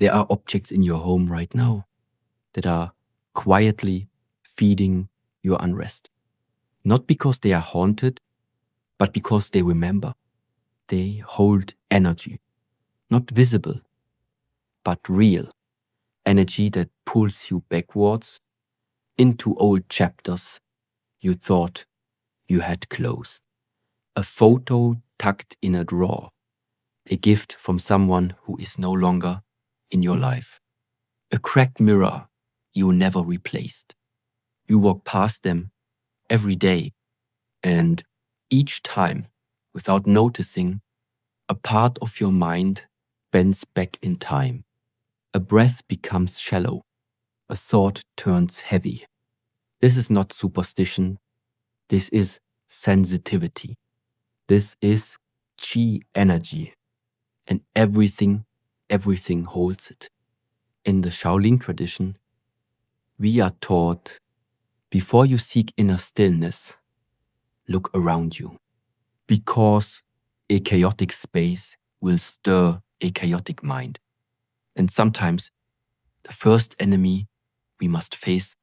There are objects in your home right now that are quietly feeding your unrest. Not because they are haunted, but because they remember. They hold energy, not visible, but real. Energy that pulls you backwards into old chapters you thought you had closed. A photo tucked in a drawer. A gift from someone who is no longer in your life. A cracked mirror you never replaced. You walk past them every day, and each time, without noticing, a part of your mind bends back in time. A breath becomes shallow. A thought turns heavy. This is not superstition. This is sensitivity. This is chi energy. And everything holds it. In the Shaolin tradition, we are taught, before you seek inner stillness, look around you. Because a chaotic space will stir a chaotic mind. And sometimes the first enemy we must face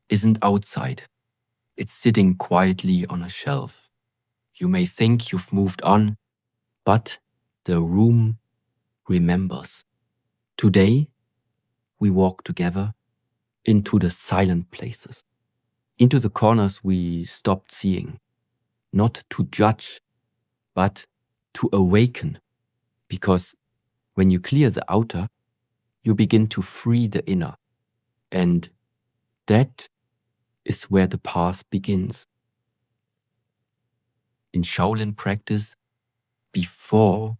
isn't outside. It's sitting quietly on a shelf. You may think you've moved on, but the room remembers. Today, we walk together into the silent places, into the corners we stopped seeing, not to judge, but to awaken. Because when you clear the outer, you begin to free the inner. And that is where the path begins. In Shaolin practice, before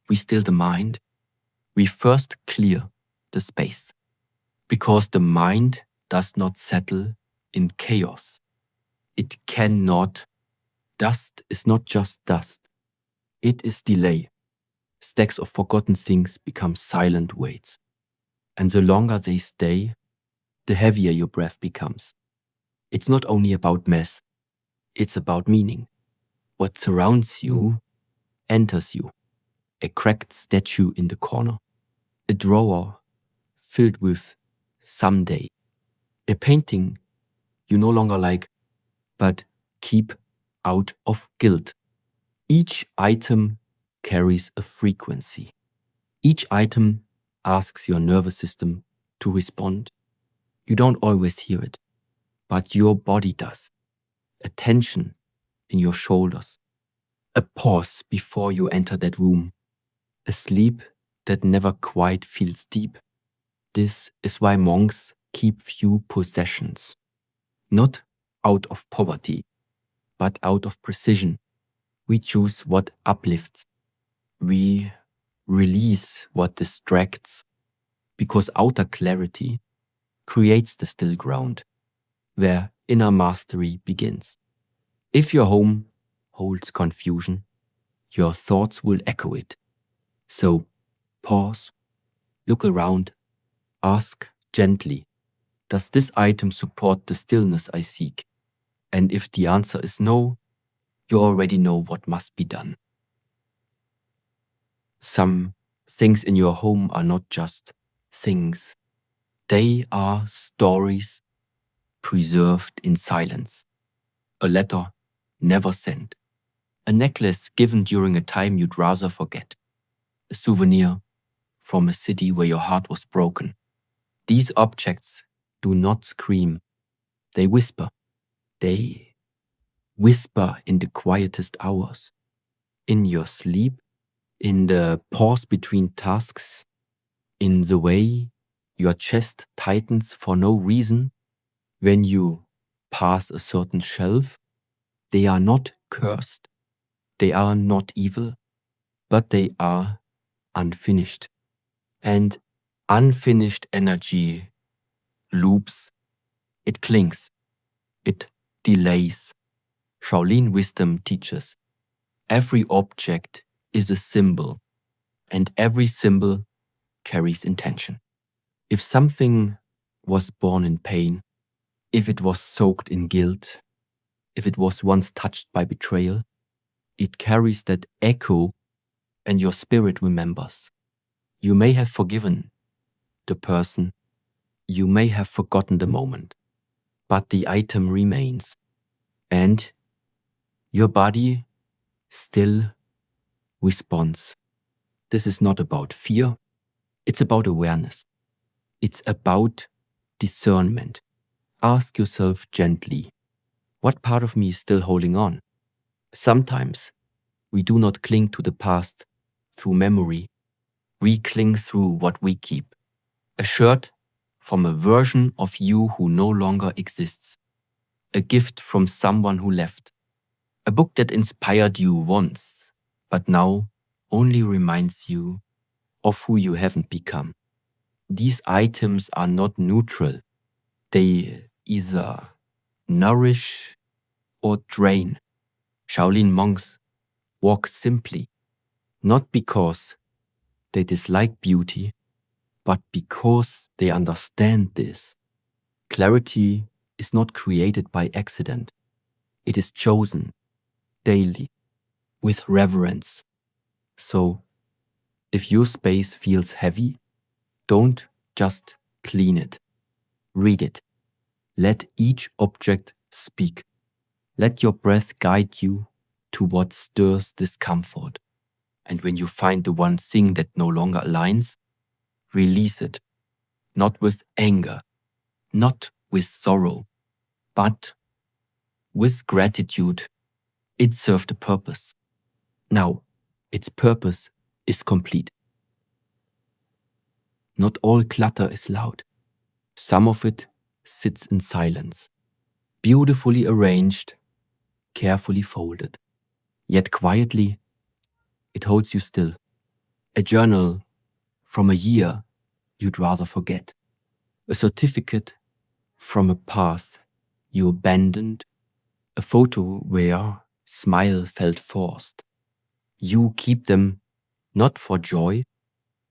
we still the mind, we first clear the space. Because the mind does not settle in chaos. It cannot. Dust is not just dust. It is delay. Stacks of forgotten things become silent weights. And the longer they stay, the heavier your breath becomes. It's not only about mess, it's about meaning. What surrounds you enters you. A cracked statue in the corner. A drawer filled with someday. A painting you no longer like, but keep out of guilt. Each item carries a frequency. Each item asks your nervous system to respond. You don't always hear it, but your body does. A tension in your shoulders. A pause before you enter that room. A sleep that never quite feels deep. This is why monks keep few possessions. Not out of poverty, but out of precision. We choose what uplifts. We release what distracts. Because outer clarity creates the still ground, where inner mastery begins. If your home holds confusion, your thoughts will echo it. So pause, look around, ask gently, does this item support the stillness I seek? And if the answer is no, you already know what must be done. Some things in your home are not just things. They are stories preserved in silence. A letter never sent. A necklace given during a time you'd rather forget. A souvenir from a city where your heart was broken. These objects do not scream. They whisper. They whisper in the quietest hours. In your sleep, in the pause between tasks, in the way your chest tightens for no reason. When you pass a certain shelf, they are not cursed. They are not evil, but they are unfinished. And unfinished energy loops. It clings. It delays. Shaolin wisdom teaches every object is a symbol, and every symbol carries intention. If something was born in pain, if it was soaked in guilt, if it was once touched by betrayal, it carries that echo and your spirit remembers. You may have forgiven the person. You may have forgotten the moment, but the item remains. And your body still responds. This is not about fear. It's about awareness. It's about discernment. Ask yourself gently, what part of me is still holding on? Sometimes we do not cling to the past through memory. We cling through what we keep. A shirt from a version of you who no longer exists. A gift from someone who left. A book that inspired you once, but now only reminds you of who you haven't become. These items are not neutral. They either nourish or drain. Shaolin monks walk simply, not because they dislike beauty, but because they understand this. Clarity is not created by accident. It is chosen daily with reverence. So, if your space feels heavy, don't just clean it. Read it. Let each object speak. Let your breath guide you to what stirs discomfort. And when you find the one thing that no longer aligns, release it. Not with anger, not with sorrow, but with gratitude. It served a purpose. Now, its purpose is complete. Not all clutter is loud. Some of it sits in silence, beautifully arranged, carefully folded. Yet quietly, it holds you still. A journal from a year you'd rather forget. A certificate from a past you abandoned. A photo where smile felt forced. You keep them not for joy,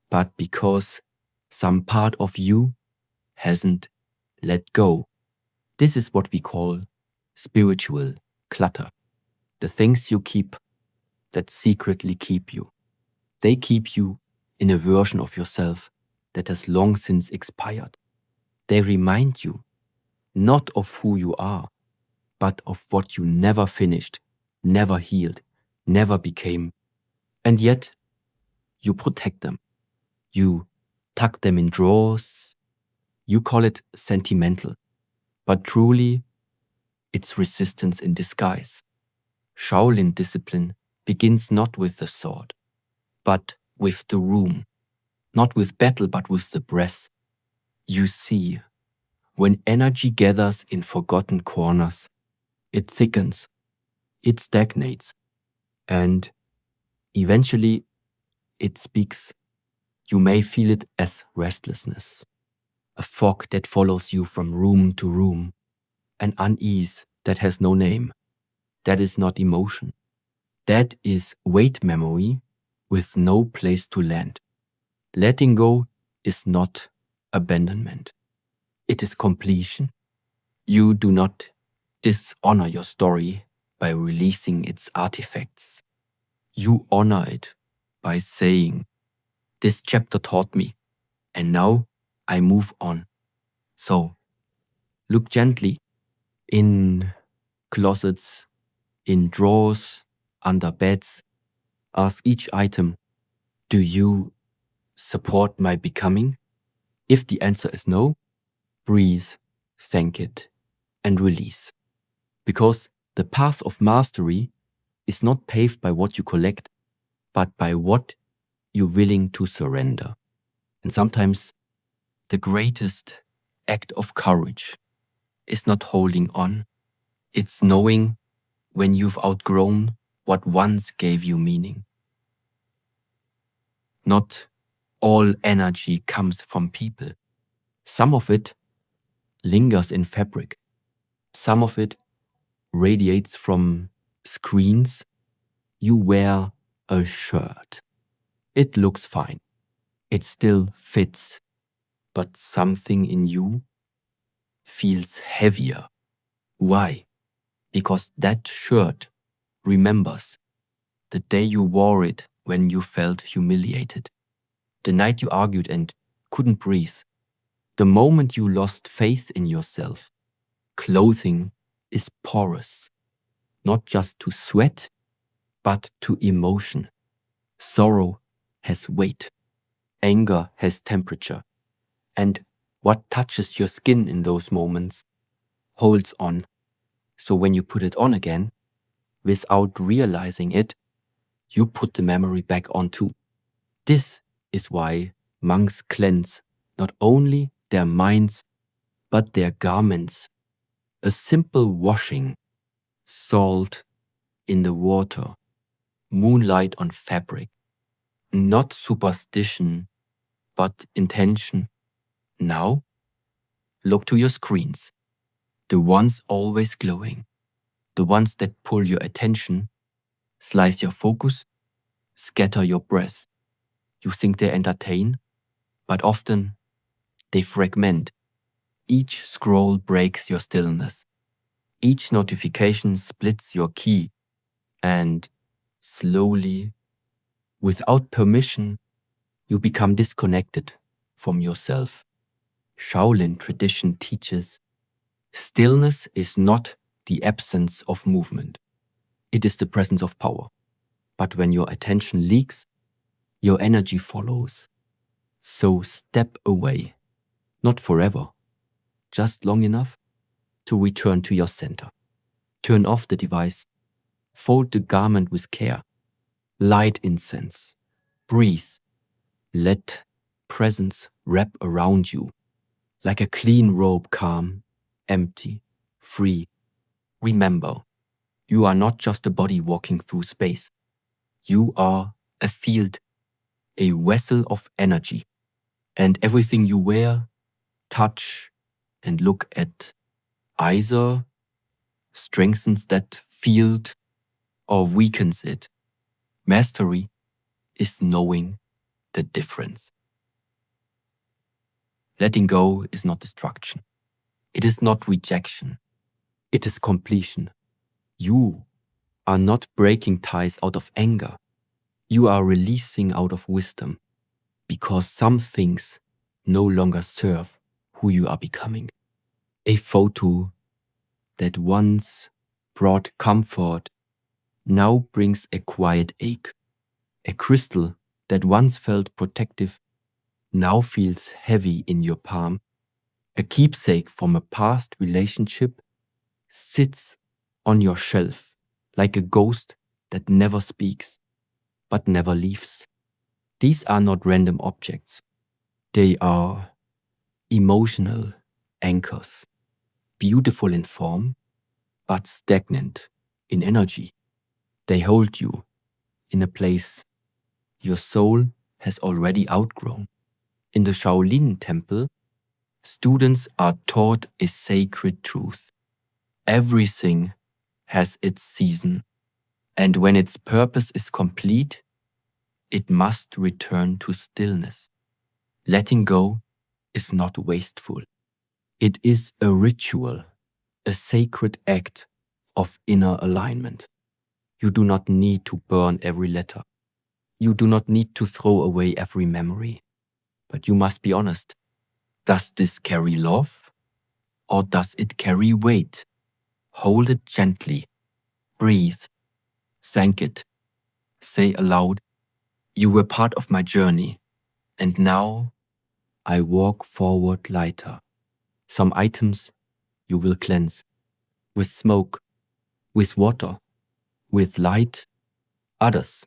but because some part of you hasn't let go. This is what we call spiritual clutter. The things you keep that secretly keep you. They keep you in a version of yourself that has long since expired. They remind you not of who you are, but of what you never finished, never healed, never became. And yet, you protect them. You tuck them in drawers. You call it sentimental. But truly, it's resistance in disguise. Shaolin discipline begins not with the sword, but with the room. Not with battle, but with the breath. You see, when energy gathers in forgotten corners, it thickens, it stagnates, and eventually it speaks. You may feel it as restlessness, a fog that follows you from room to room, an unease that has no name. That is not emotion. That is weight memory with no place to land. Letting go is not abandonment. It is completion. You do not dishonor your story by releasing its artifacts. You honor it by saying, "This chapter taught me, and now I move on." So, look gently in closets, in drawers, under beds. Ask each item, "Do you support my becoming?" If the answer is no, breathe, thank it, and release. Because the path of mastery is not paved by what you collect, but by what you're willing to surrender. And sometimes the greatest act of courage is not holding on. It's knowing when you've outgrown what once gave you meaning. Not all energy comes from people. Some of it lingers in fabric. Some of it radiates from screens. You wear a shirt. It looks fine. It still fits. But something in you feels heavier. Why? Because that shirt remembers the day you wore it when you felt humiliated. The night you argued and couldn't breathe, the moment you lost faith in yourself. Clothing is porous, not just to sweat, but to emotion. Sorrow has weight. Anger has temperature. And what touches your skin in those moments holds on. So when you put it on again, without realizing it, you put the memory back on too. This is why monks cleanse not only their minds, but their garments. A simple washing, salt in the water, moonlight on fabric, not superstition, but intention. Now, look to your screens, the ones always glowing, the ones that pull your attention, slice your focus, scatter your breath. You think they entertain, but often they fragment. Each scroll breaks your stillness. Each notification splits your key, and slowly, without permission, you become disconnected from yourself. Shaolin tradition teaches stillness is not the absence of movement. It is the presence of power. But when your attention leaks, your energy follows. So step away, not forever, just long enough to return to your center. Turn off the device, fold the garment with care, light incense, breathe, let presence wrap around you, like a clean robe, calm, empty, free. Remember, you are not just a body walking through space. You are a field, a vessel of energy, and everything you wear, touch, and look at either strengthens that field or weakens it. Mastery is knowing the difference. Letting go is not destruction. It is not rejection. It is completion. You are not breaking ties out of anger. You are releasing out of wisdom, because some things no longer serve who you are becoming. A photo that once brought comfort now brings a quiet ache. A crystal that once felt protective now feels heavy in your palm. A keepsake from a past relationship sits on your shelf like a ghost that never speaks but never leaves. These are not random objects. They are emotional anchors, beautiful in form, but stagnant in energy. They hold you in a place your soul has already outgrown. In the Shaolin temple, students are taught a sacred truth. Everything has its season, and when its purpose is complete, it must return to stillness. Letting go is not wasteful. It is a ritual, a sacred act of inner alignment. You do not need to burn every letter. You do not need to throw away every memory. But you must be honest. Does this carry love, or does it carry weight? Hold it gently. Breathe. Thank it. Say aloud, you were part of my journey, and now I walk forward lighter. Some items you will cleanse with smoke, with water, with light. Others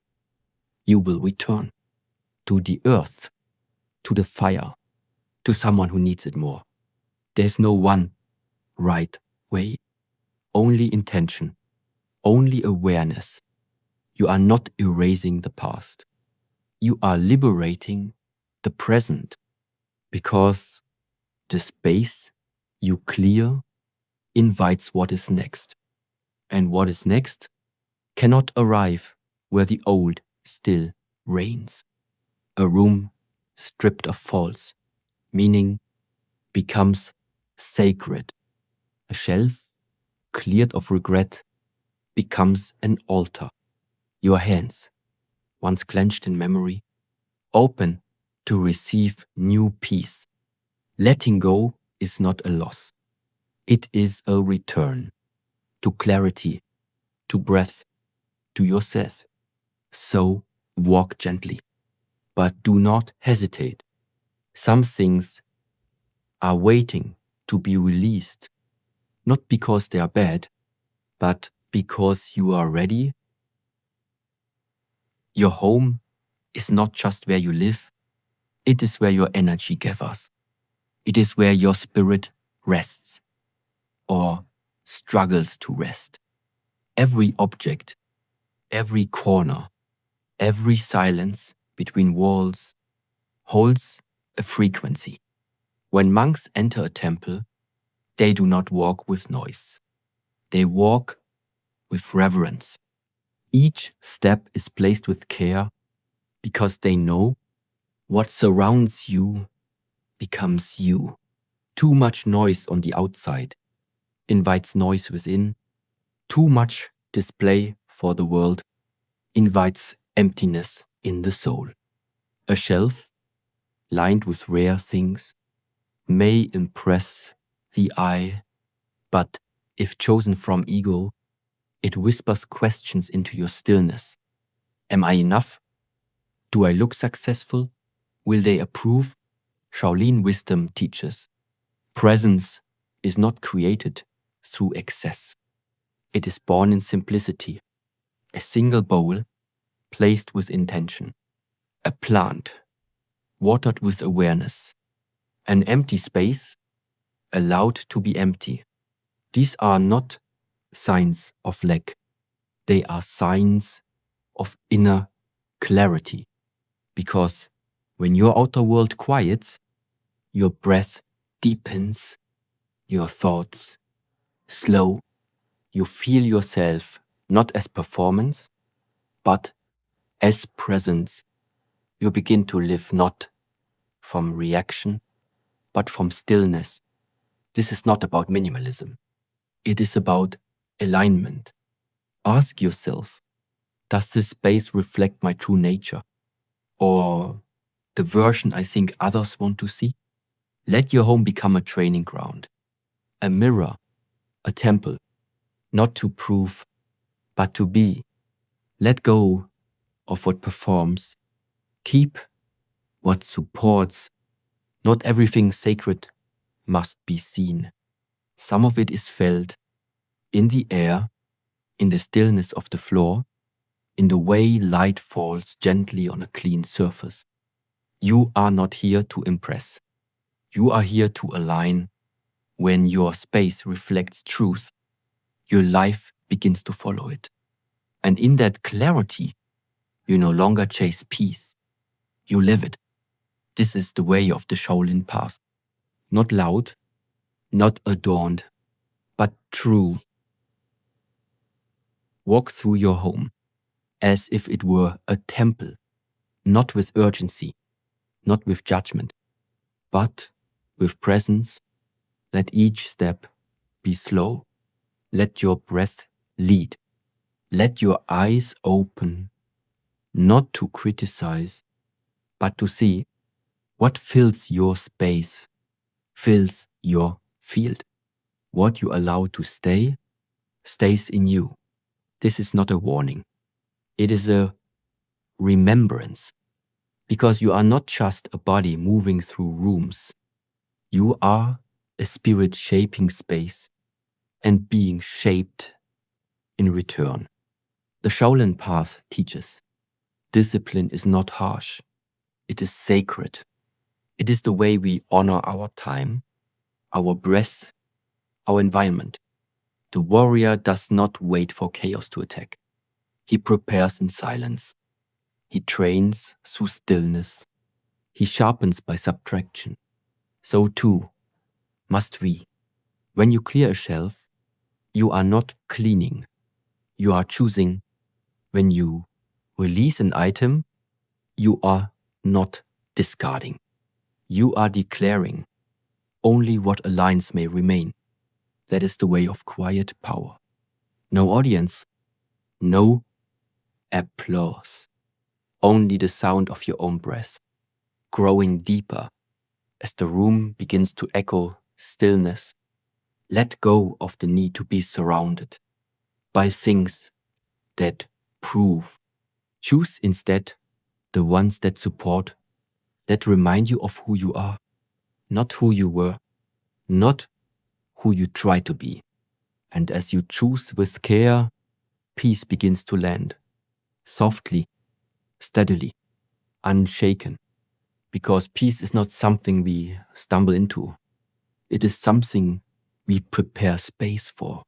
you will return to the earth, to the fire, to someone who needs it more. There's no one right way, only intention, only awareness. You are not erasing the past. You are liberating the present, because the space you clear invites what is next. And what is next cannot arrive where the old still reigns. A room stripped of faults, meaning, becomes sacred. A shelf cleared of regret becomes an altar. Your hands, once clenched in memory, open to receive new peace. Letting go is not a loss. It is a return to clarity, to breath, to yourself. So walk gently, but do not hesitate. Some things are waiting to be released, not because they are bad, but because you are ready. Your home is not just where you live, it is where your energy gathers. It is where your spirit rests or struggles to rest. Every object, every corner, every silence between walls holds a frequency. When monks enter a temple, they do not walk with noise. They walk with reverence. Each step is placed with care because they know what surrounds you becomes you. Too much noise on the outside invites noise within. Too much display for the world invites emptiness in the soul. A shelf lined with rare things may impress the eye, but if chosen from ego, it whispers questions into your stillness. Am I enough? Do I look successful? Will they approve? Shaolin wisdom teaches, presence is not created through excess. It is born in simplicity. A single bowl placed with intention. A plant watered with awareness. An empty space allowed to be empty. These are not signs of lack. They are signs of inner clarity. Because when your outer world quiets, your breath deepens, your thoughts slow. You feel yourself not as performance, but as presence. You begin to live not from reaction, but from stillness. This is not about minimalism. It is about alignment. Ask yourself, does this space reflect my true nature? Or the version I think others want to see? Let your home become a training ground, a mirror, a temple, not to prove, but to be. Let go of what performs. Keep what supports. Not everything sacred must be seen. Some of it is felt in the air, in the stillness of the floor, in the way light falls gently on a clean surface. You are not here to impress. You are here to align. When your space reflects truth, your life begins to follow it. And in that clarity, you no longer chase peace. You live it. This is the way of the Shaolin path. Not loud, not adorned, but true. Walk through your home as if it were a temple, not with urgency, not with judgment, but with presence. Let each step be slow. Let your breath lead. Let your eyes open, not to criticize, but to see what fills your space, fills your field. What you allow to stay, stays in you. This is not a warning. It is a remembrance, because you are not just a body moving through rooms. You are a spirit shaping space and being shaped in return. The Shaolin path teaches discipline is not harsh. It is sacred. It is the way we honor our time, our breath, our environment. The warrior does not wait for chaos to attack. He prepares in silence. He trains through stillness. He sharpens by subtraction. So too must we. When you clear a shelf, you are not cleaning. You are choosing. When you release an item, you are not discarding. You are declaring. Only what aligns may remain. That is the way of quiet power. No audience, no applause. Only the sound of your own breath. growing deeper as the room begins to echo stillness. Let go of the need to be surrounded by things that prove. Choose instead the ones that support, that remind you of who you are, not who you were, not who you try to be. And as you choose with care, peace begins to land, softly, steadily, unshaken. Because peace is not something we stumble into. It is something we prepare space for.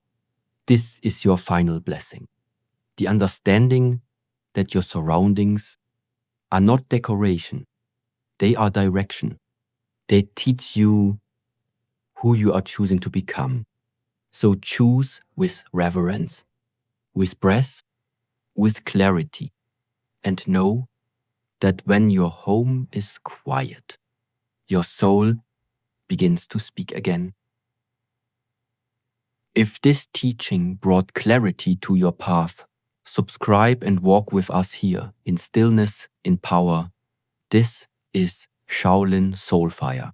This is your final blessing. The understanding that your surroundings are not decoration. They are direction. They teach you who you are choosing to become. So choose with reverence, with breath, with clarity, and know that when your home is quiet, your soul begins to speak again. If this teaching brought clarity to your path, subscribe and walk with us here in stillness, in power. This is Shaolin Soulfire.